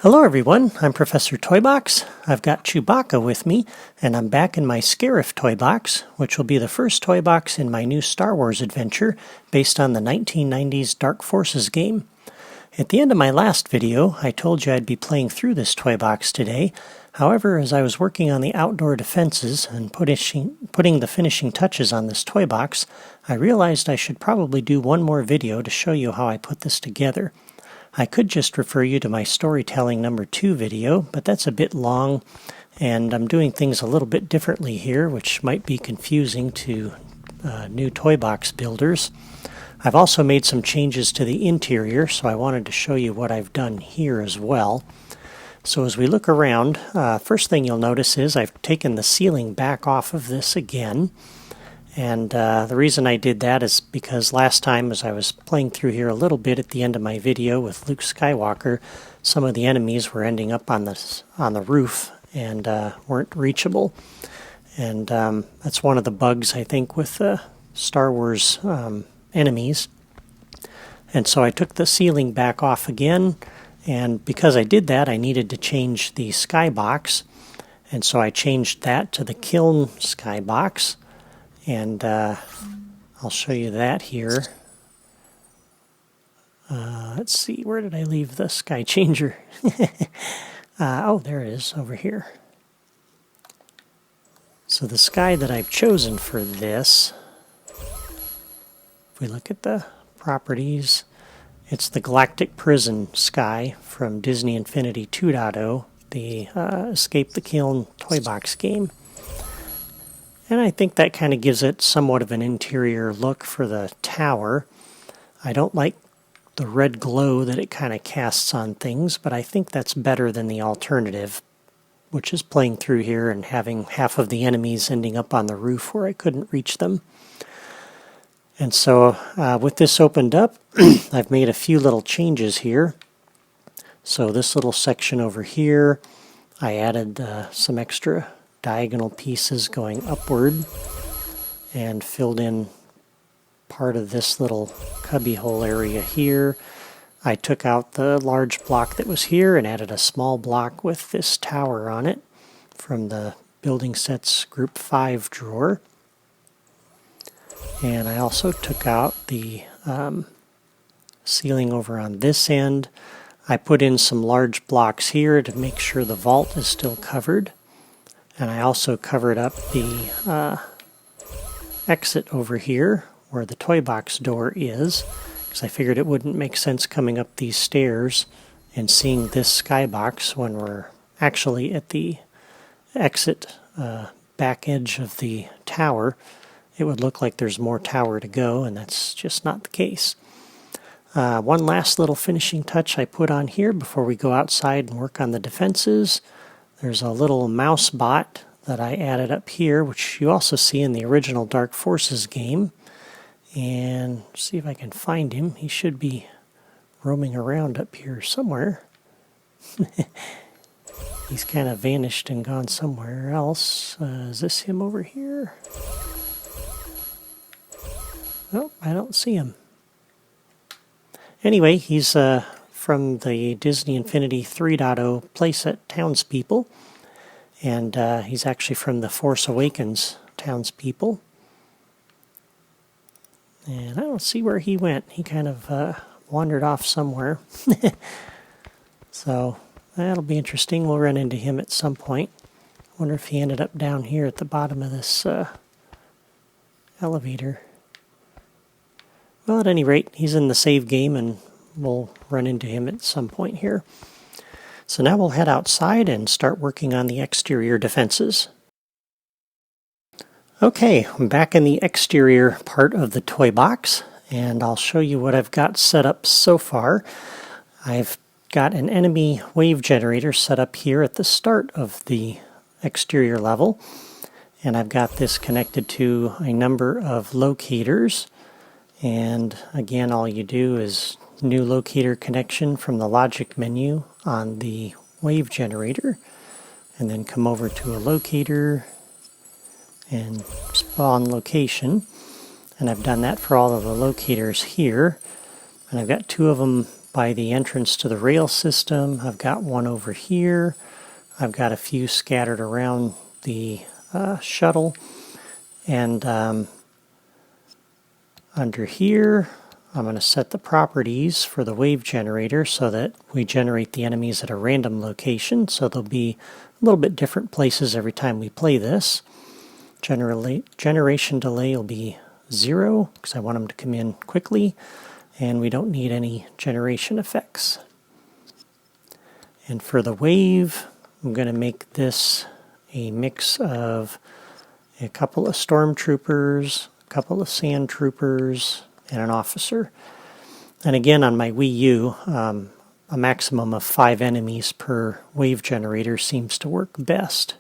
Hello everyone, I'm Professor Toybox. I've got Chewbacca with me, and I'm back in my Scarif toy box, which will be the first toy box in my new Star Wars adventure based on the 1990s Dark Forces game. At the end of my last video, I told you I'd be playing through this toy box today. However, as I was working on the outdoor defenses and putting the finishing touches on this toy box, I realized I should probably do one more video to show you how I put this together. I could just refer you to my storytelling number 2 video, but that's a bit long, and I'm doing things a little bit differently here, which might be confusing to new toy box builders. I've also made some changes to the interior, so I wanted to show you what I've done here as well. So as we look around, first thing you'll notice is I've taken the ceiling back off of this again. And the reason I did that is because last time, as I was playing through here a little bit at the end of my video with Luke Skywalker, some of the enemies were ending up on the roof and weren't reachable. And that's one of the bugs, I think, with Star Wars enemies. And so I took the ceiling back off again, and because I did that, I needed to change the skybox. And so I changed that to the kiln skybox. And I'll show you that here. Let's see, where did I leave the sky changer? Oh, there it is, over here. So the sky that I've chosen for this, if we look at the properties, it's the Galactic Prison sky from Disney Infinity 2.0, the Escape the Kiln toy box game. And I think that kind of gives it somewhat of an interior look for the tower. I don't like the red glow that it kind of casts on things, but I think that's better than the alternative, which is playing through here and having half of the enemies ending up on the roof where I couldn't reach them. And so with this opened up, I've made a few little changes here. So this little section over here, I added some extra diagonal pieces going upward and filled in part of this little cubbyhole area here. I took out the large block that was here and added a small block with this tower on it from the Building Sets Group 5 drawer. And I also took out the ceiling over on this end. I put in some large blocks here to make sure the vault is still covered. And I also covered up the exit over here where the toy box door is, because I figured it wouldn't make sense coming up these stairs and seeing this skybox when we're actually at the exit back edge of the tower. It would look like there's more tower to go, and that's just not the case. One last little finishing touch I put on here before we go outside and work on the defenses. There's a little mouse bot that I added up here, which you also see in the original Dark Forces game. And see if I can find him. He should be roaming around up here somewhere. He's kind of vanished and gone somewhere else. Is this him over here? Oh, I don't see him. Anyway, he's from the Disney Infinity 3.0 playset townspeople, and he's actually from the Force Awakens townspeople. And I don't see where he went. He kind of wandered off somewhere. So that'll be interesting. We'll run into him at some point. I wonder if he ended up down here at the bottom of this elevator. Well, at any rate, he's in the save game, and we'll run into him at some point here. So now we'll head outside and start working on the exterior defenses. Okay, I'm back in the exterior part of the toy box, and I'll show you what I've got set up so far. I've got an enemy wave generator set up here at the start of the exterior level, and I've got this connected to a number of locators. And again, all you do is new locator connection from the logic menu on the wave generator, and then come over to a locator and spawn location. And I've done that for all of the locators here, and I've got 2 of them by the entrance to the rail system. I've got one over here. I've got a few scattered around the shuttle. And under here, I'm going to set the properties for the wave generator so that we generate the enemies at a random location. So they'll be a little bit different places every time we play this. Generation delay will be 0 because I want them to come in quickly, and we don't need any generation effects. And for the wave, I'm going to make this a mix of a couple of stormtroopers, a couple of sand troopers, and an officer. And again, on my Wii U, a maximum of 5 enemies per wave generator seems to work best.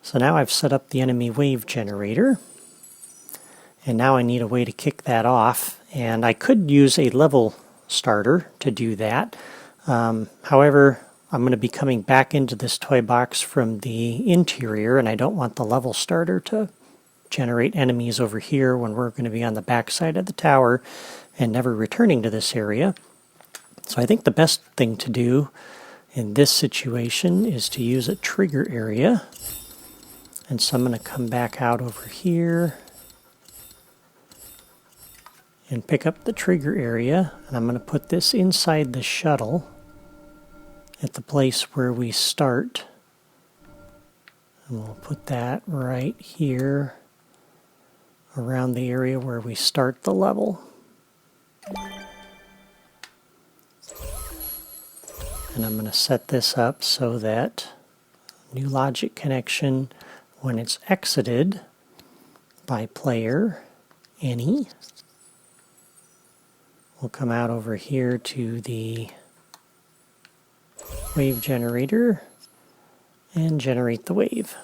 So now I've set up the enemy wave generator, and now I need a way to kick that off, and I could use a level starter to do that. However, I'm going to be coming back into this toy box from the interior, and I don't want the level starter to generate enemies over here when we're going to be on the back side of the tower and never returning to this area. So I think the best thing to do in this situation is to use a trigger area. And so I'm going to come back out over here and pick up the trigger area, and I'm going to put this inside the shuttle at the place where we start. And we'll put that right here around the area where we start the level. And I'm going to set this up so that new logic connection, when it's exited by player any, will come out over here to the wave generator and generate the wave.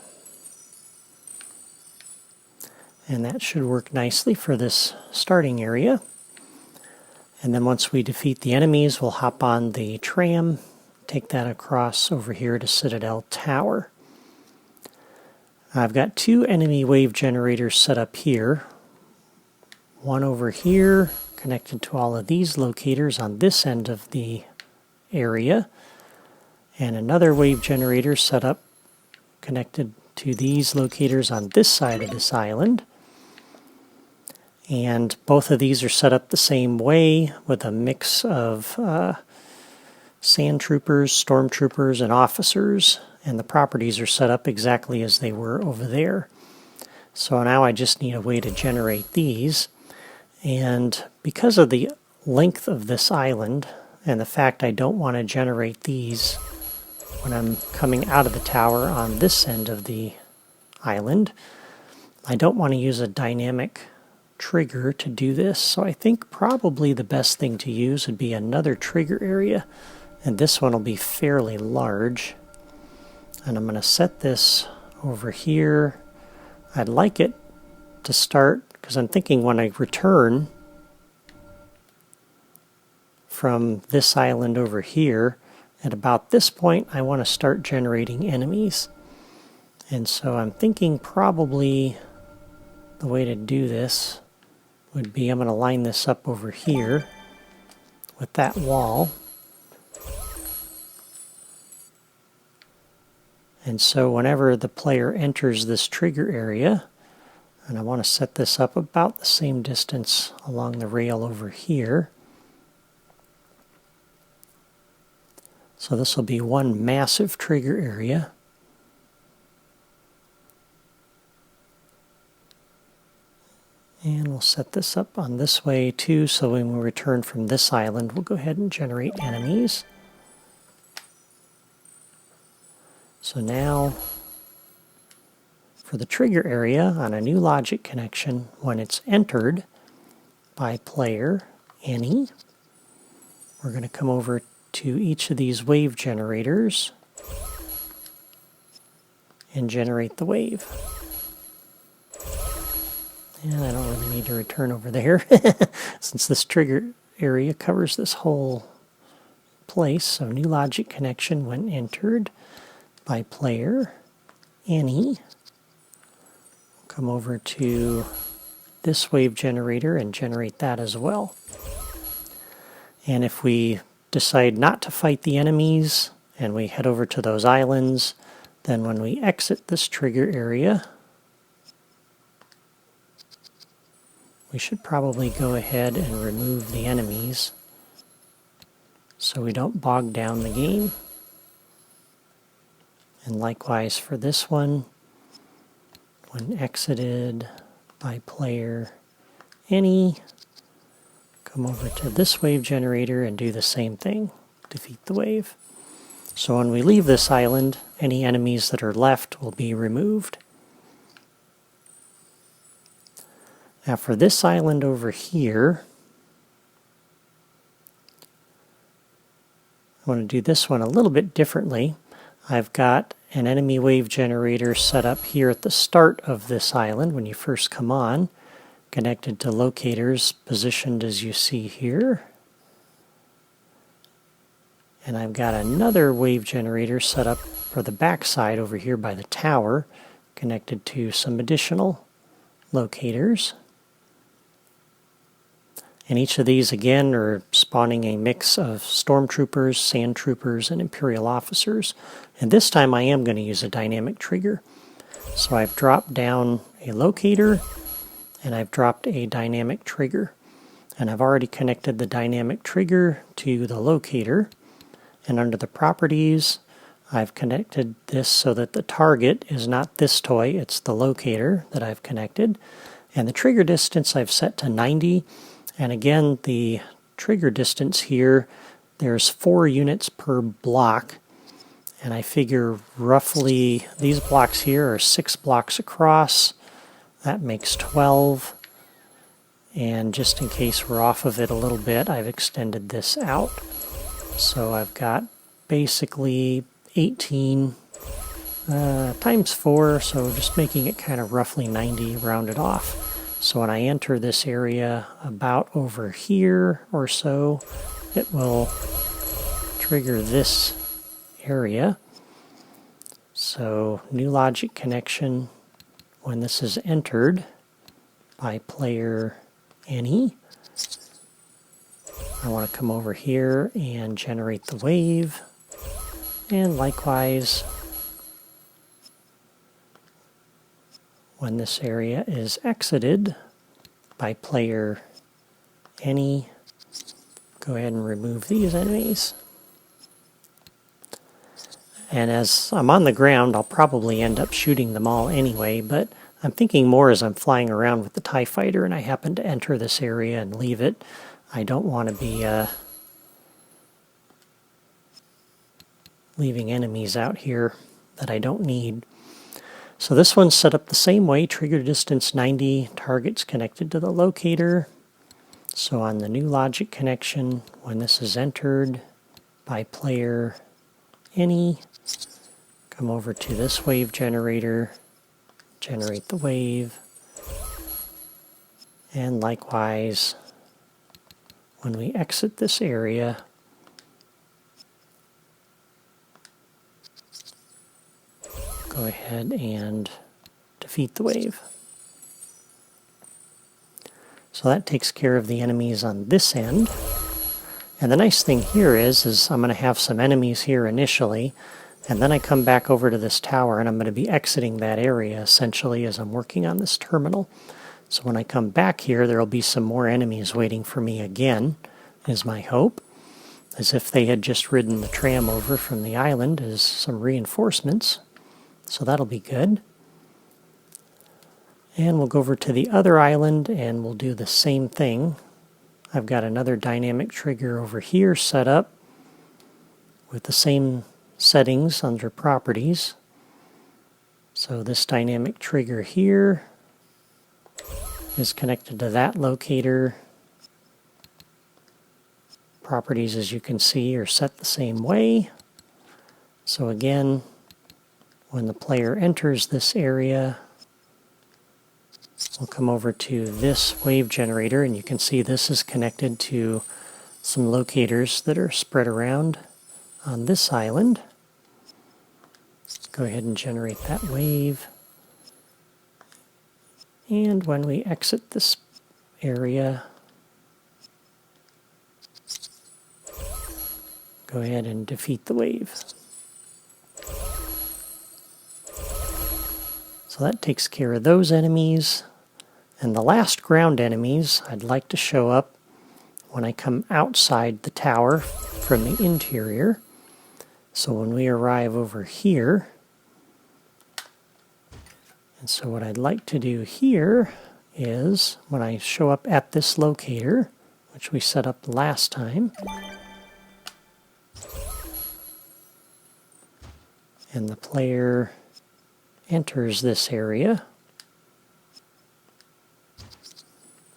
And that should work nicely for this starting area. And then once we defeat the enemies, we'll hop on the tram, take that across over here to Citadel Tower. I've got 2 enemy wave generators set up here. One over here, connected to all of these locators on this end of the area. And another wave generator set up connected to these locators on this side of this island. And both of these are set up the same way with a mix of sand troopers, stormtroopers, and officers. And the properties are set up exactly as they were over there. So now I just need a way to generate these. And because of the length of this island and the fact I don't want to generate these when I'm coming out of the tower on this end of the island, I don't want to use a dynamic trigger to do this. So I think probably the best thing to use would be another trigger area. And this one will be fairly large. And I'm going to set this over here. I'd like it to start, because I'm thinking when I return from this island over here, at about this point I want to start generating enemies. And so I'm thinking probably the way to do this would be I'm going to line this up over here with that wall. And so whenever the player enters this trigger area, and I want to set this up about the same distance along the rail over here. So this will be one massive trigger area. And we'll set this up on this way too, so when we return from this island, we'll go ahead and generate enemies. So now, for the trigger area on a new logic connection, when it's entered by player any, we're going to come over to each of these wave generators and generate the wave. And I don't really need to return over there since this trigger area covers this whole place. So new logic connection when entered by player any. Come over to this wave generator and generate that as well. And if we decide not to fight the enemies and we head over to those islands, then when we exit this trigger area, we should probably go ahead and remove the enemies so we don't bog down the game. And likewise for this one, when exited by player any, come over to this wave generator and do the same thing, defeat the wave. So when we leave this island, any enemies that are left will be removed. Now for this island over here, I want to do this one a little bit differently. I've got an enemy wave generator set up here at the start of this island when you first come on, connected to locators positioned as you see here. And I've got another wave generator set up for the backside over here by the tower, connected to some additional locators. And each of these, again, are spawning a mix of stormtroopers, sand troopers, and imperial officers. And this time I am going to use a dynamic trigger. So I've dropped down a locator, and I've dropped a dynamic trigger. And I've already connected the dynamic trigger to the locator. And under the properties, I've connected this so that the target is not this toy, it's the locator that I've connected. And the trigger distance I've set to 90. And again, the trigger distance here, there's 4 units per block. And I figure roughly these blocks here are 6 blocks across. That makes 12. And just in case we're off of it a little bit, I've extended this out. So I've got basically 18 times 4, so just making it kind of roughly 90 rounded off. So when I enter this area about over here or so, it will trigger this area. So new logic connection when this is entered by player any. I want to come over here and generate the wave. And likewise, when this area is exited by player any, go ahead and remove these enemies. And as I'm on the ground, I'll probably end up shooting them all anyway, but I'm thinking more as I'm flying around with the TIE fighter and I happen to enter this area and leave it. I don't want to be leaving enemies out here that I don't need. So this one's set up the same way, trigger distance 90, targets connected to the locator. So on the new logic connection, when this is entered by player any, come over to this wave generator, generate the wave, and likewise, when we exit this area, go ahead and defeat the wave. So that takes care of the enemies on this end. And the nice thing here is I'm going to have some enemies here initially, and then I come back over to this tower and I'm going to be exiting that area essentially as I'm working on this terminal. So when I come back here, there will be some more enemies waiting for me again, is my hope. As if they had just ridden the tram over from the island as some reinforcements. So that'll be good. And we'll go over to the other island and we'll do the same thing. I've got another dynamic trigger over here set up with the same settings under properties. So this dynamic trigger here is connected to that locator. Properties, as you can see, are set the same way. So again, when the player enters this area, we'll come over to this wave generator, and you can see this is connected to some locators that are spread around on this island. Let's go ahead and generate that wave. And when we exit this area, go ahead and defeat the wave. So that takes care of those enemies. And the last ground enemies I'd like to show up when I come outside the tower from the interior. So when we arrive over here, and so what I'd like to do here is when I show up at this locator, which we set up last time, and the player enters this area,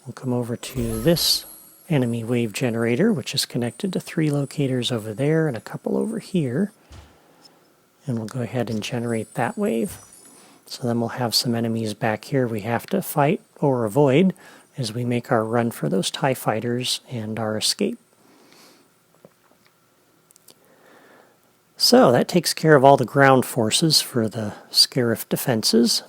we'll come over to this enemy wave generator, which is connected to 3 locators over there and a couple over here, and we'll go ahead and generate that wave. So then we'll have some enemies back here we have to fight or avoid as we make our run for those TIE fighters and our escape. So that takes care of all the ground forces for the Scarif defenses.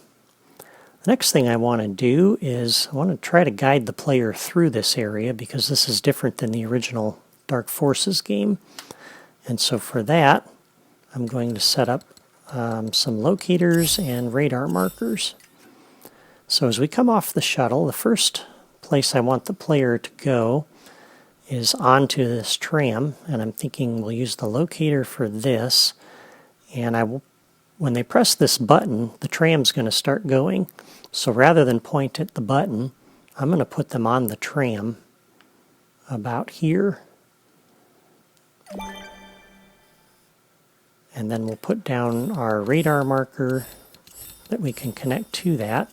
The next thing I want to do is I want to try to guide the player through this area because this is different than the original Dark Forces game. And so for that, I'm going to set up some locators and radar markers. So as we come off the shuttle, the first place I want the player to go is onto this tram, and I'm thinking we'll use the locator for this, and when they press this button, the tram's going to start going. So rather than point at the button, I'm going to put them on the tram about here. And then we'll put down our radar marker that we can connect to that.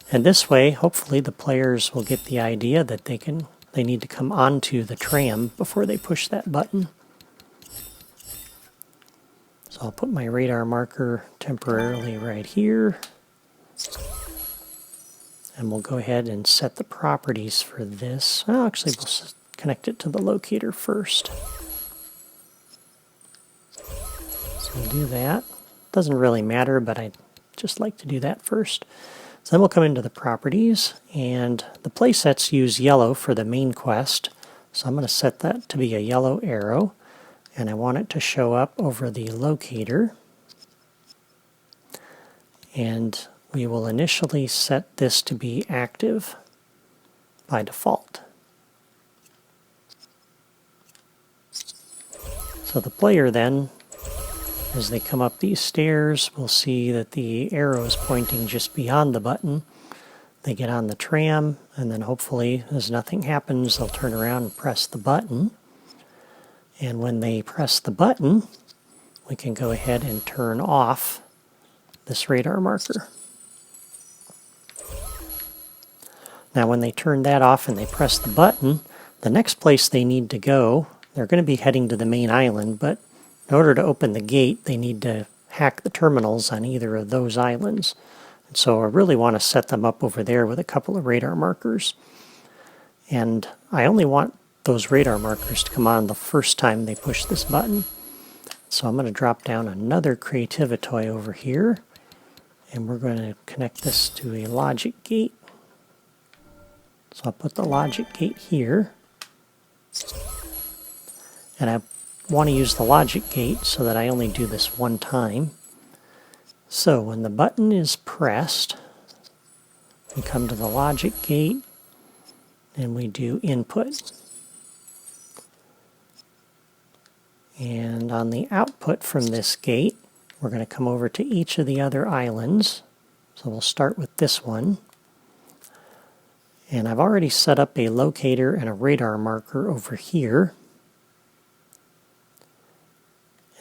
And this way, hopefully, the players will get the idea that they need to come onto the tram before they push that button. So I'll put my radar marker temporarily right here. And we'll go ahead and set the properties for this. Oh, actually, we'll connect it to the locator first. So we'll do that. Doesn't really matter, but I just like to do that first. So then we'll come into the properties, and the playsets use yellow for the main quest. So I'm going to set that to be a yellow arrow, and I want it to show up over the locator. And we will initially set this to be active by default. So the player then, as they come up these stairs, will see that the arrow is pointing just beyond the button. They get on the tram, and then hopefully, as nothing happens, they'll turn around and press the button. And when they press the button, we can go ahead and turn off this radar marker. Now when they turn that off and they press the button, the next place they need to go, they're going to be heading to the main island, but in order to open the gate, they need to hack the terminals on either of those islands. And so I really want to set them up over there with a couple of radar markers. And I only want those radar markers to come on the first time they push this button. So I'm going to drop down another Creativitoy over here, and we're going to connect this to a logic gate. So I'll put the logic gate here, and I want to use the logic gate so that I only do this one time. So when the button is pressed, we come to the logic gate and we do input. And on the output from this gate, we're going to come over to each of the other islands. So we'll start with this one. And I've already set up a locator and a radar marker over here.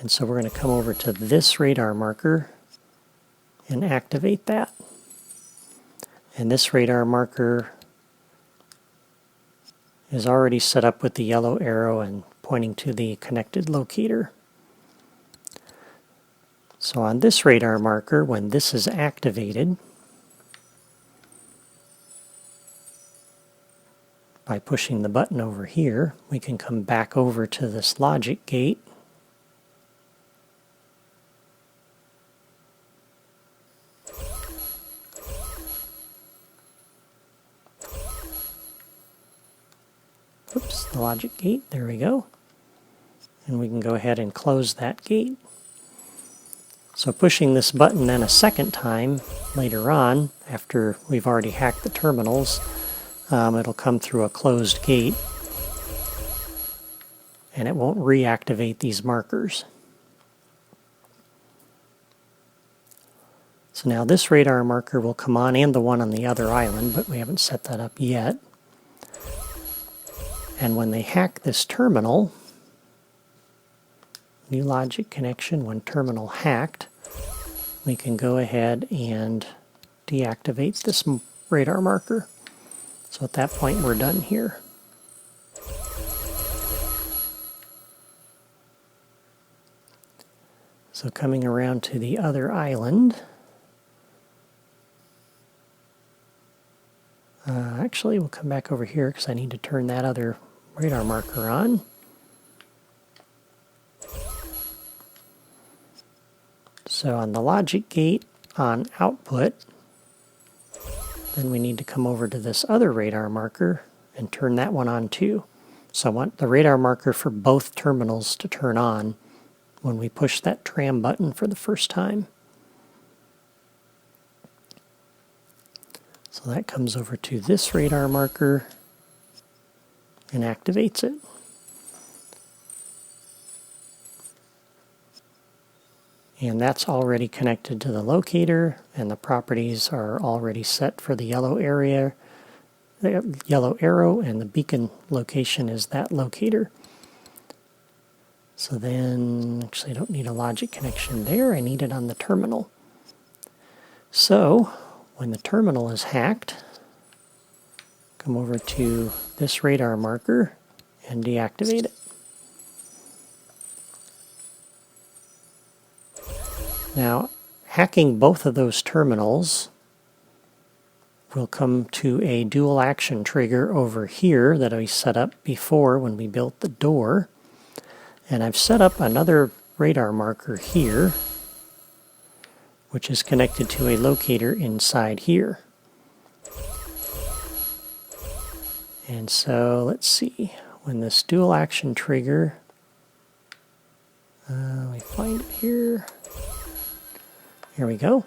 And so we're going to come over to this radar marker and activate that. And this radar marker is already set up with the yellow arrow and pointing to the connected locator. So on this radar marker, when this is activated, by pushing the button over here, we can come back over to this logic gate. Oops, the logic gate, there we go. and we can go ahead and close that gate. So pushing this button then a second time later on, after we've already hacked the terminals, it'll come through a closed gate, and it won't reactivate these markers. So now this radar marker will come on, and the one on the other island, but we haven't set that up yet. And when they hack this terminal, new logic connection, when terminal hacked, we can go ahead and deactivate this radar marker. So at that point we're done here. So coming around to the other island, actually we'll come back over here because I need to turn that other radar marker on. So on the logic gate on output, then we need to come over to this other radar marker and turn that one on too. So I want the radar marker for both terminals to turn on when we push that tram button for the first time. So that comes over to this radar marker and activates it. And that's already connected to the locator, and the properties are already set for the yellow area, the yellow arrow, and the beacon location is that locator. So then, actually I don't need a logic connection there, I need it on the terminal. So, when the terminal is hacked, come over to this radar marker and deactivate it. Now, hacking both of those terminals will come to a dual action trigger over here that I set up before when we built the door. And I've set up another radar marker here, which is connected to a locator inside here. And so let's see, when this dual action trigger, we find it here. Here we go.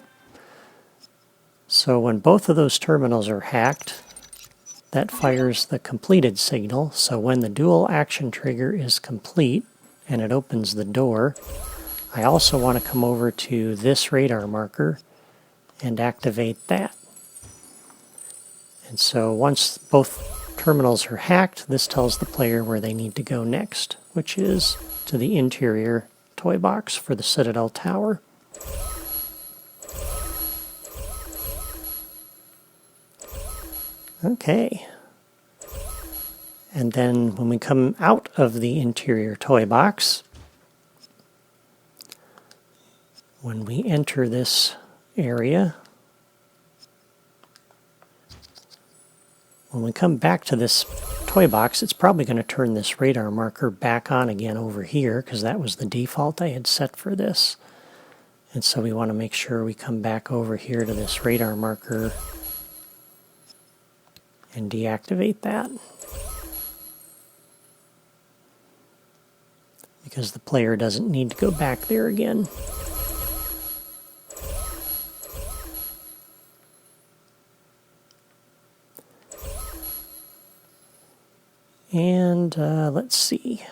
So when both of those terminals are hacked, that fires the completed signal. So when the dual action trigger is complete and it opens the door, I also want to come over to this radar marker and activate that. And so once both terminals are hacked, this tells the player where they need to go next, which is to the interior toy box for the Citadel Tower. Okay. And then when we come out of the interior toy box, when we enter this area, when we come back to this toy box, it's probably going to turn this radar marker back on again over here because that was the default I had set for this. And so we want to make sure we come back over here to this radar marker and deactivate that, because the player doesn't need to go back there again. And let's see.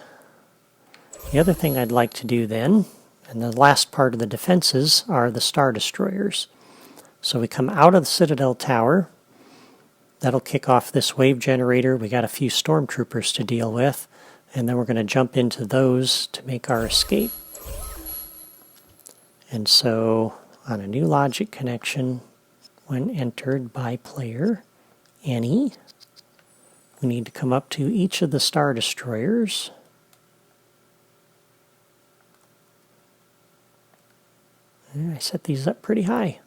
The other thing I'd like to do then, and the last part of the defenses, are the Star Destroyers. So we come out of the Citadel Tower. That'll kick off this wave generator. We got a few stormtroopers to deal with, and then we're going to jump into those to make our escape. And so on a new logic connection, when entered by player any, we need to come up to each of the Star Destroyers. I set these up pretty high.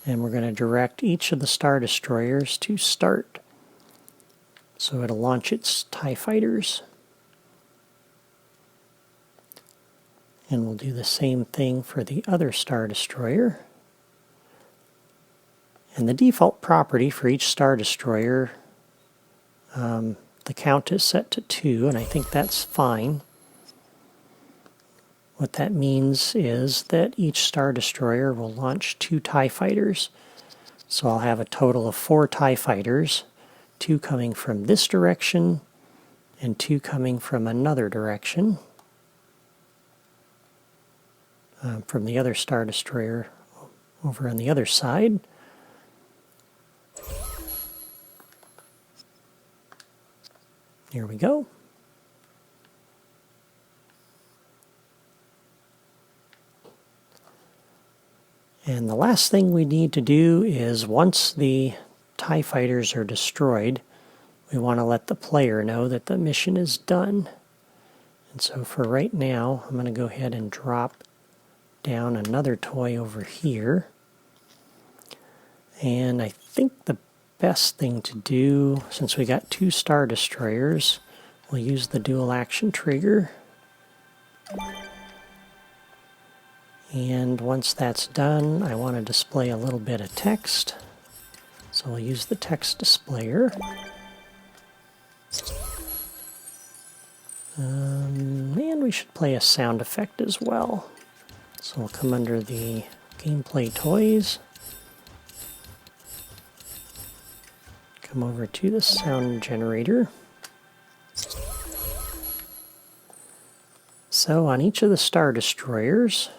And we're going to direct each of the Star Destroyers to start. So it'll launch its TIE fighters. And we'll do the same thing for the other Star Destroyer. And the default property for each Star Destroyer, the count is set to 2, and I think that's fine. What that means is that each Star Destroyer will launch 2 TIE fighters. So I'll have a total of 4 TIE fighters, 2 coming from this direction and 2 coming from another direction, from the other Star Destroyer over on the other side. Here we go. And the last thing we need to do is, once the TIE fighters are destroyed, we want to let the player know that the mission is done. And so for right now, I'm going to go ahead and drop down another toy over here. And I think the best thing to do, since we got 2 Star Destroyers, we'll use the dual action trigger. And once that's done, I want to display a little bit of text. So we'll use the text displayer. And we should play a sound effect as well. So we'll come under the gameplay toys. Come over to the sound generator. So on each of the Star Destroyers,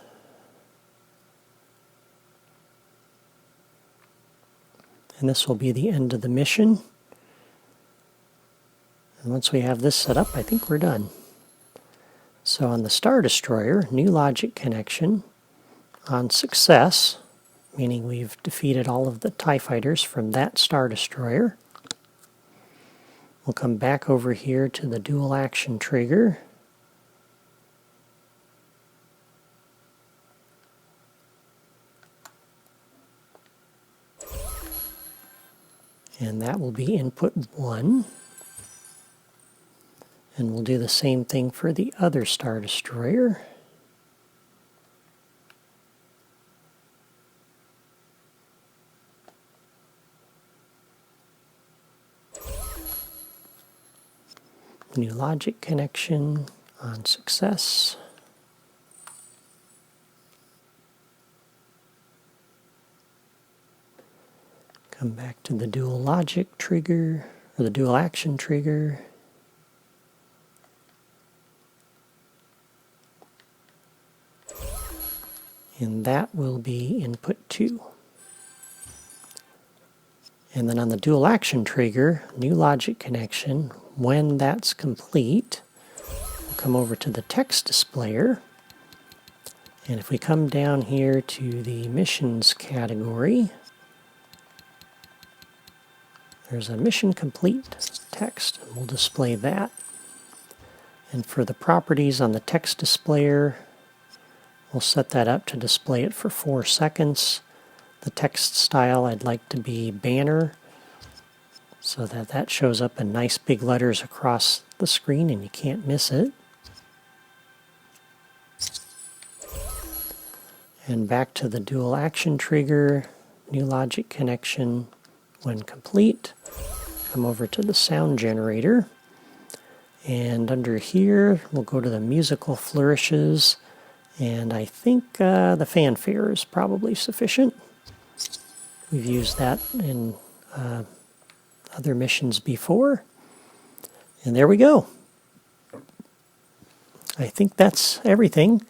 and this will be the end of the mission. And once we have this set up, I think we're done. So on the Star Destroyer, new logic connection. On success, meaning we've defeated all of the TIE fighters from that Star Destroyer, we'll come back over here to the dual action trigger. And that will be input 1. And we'll do the same thing for the other Star Destroyer. New logic connection on success. Come back to the dual logic trigger, or the dual action trigger. And that will be input 2. And then on the dual action trigger, new logic connection, when that's complete, we'll come over to the text displayer. And if we come down here to the missions category, there's a mission complete text, and we'll display that. And for the properties on the text displayer, we'll set that up to display it for 4 seconds. The text style I'd like to be banner, so that that shows up in nice big letters across the screen and you can't miss it. And back to the dual action trigger, new logic connection. When complete, come over to the sound generator, and under here we'll go to the musical flourishes, and I think the fanfare is probably sufficient. We've used that in other missions before, and there we go. I think that's everything.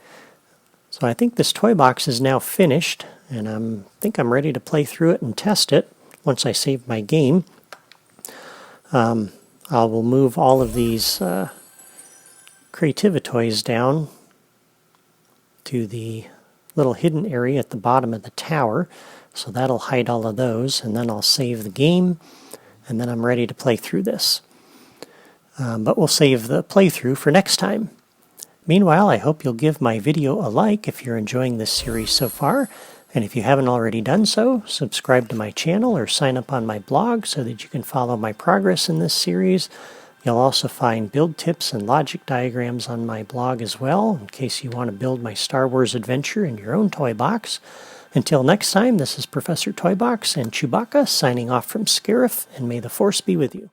So I think this toy box is now finished, and I think I'm ready to play through it and test it. Once I save my game, I will move all of these Creativitoys down to the little hidden area at the bottom of the tower. So that'll hide all of those, and then I'll save the game, and then I'm ready to play through this. But we'll save the playthrough for next time. Meanwhile, I hope you'll give my video a like if you're enjoying this series so far. And if you haven't already done so, subscribe to my channel or sign up on my blog so that you can follow my progress in this series. You'll also find build tips and logic diagrams on my blog as well, in case you want to build my Star Wars adventure in your own toy box. Until next time, this is Professor Toybox and Chewbacca signing off from Scarif, and may the Force be with you.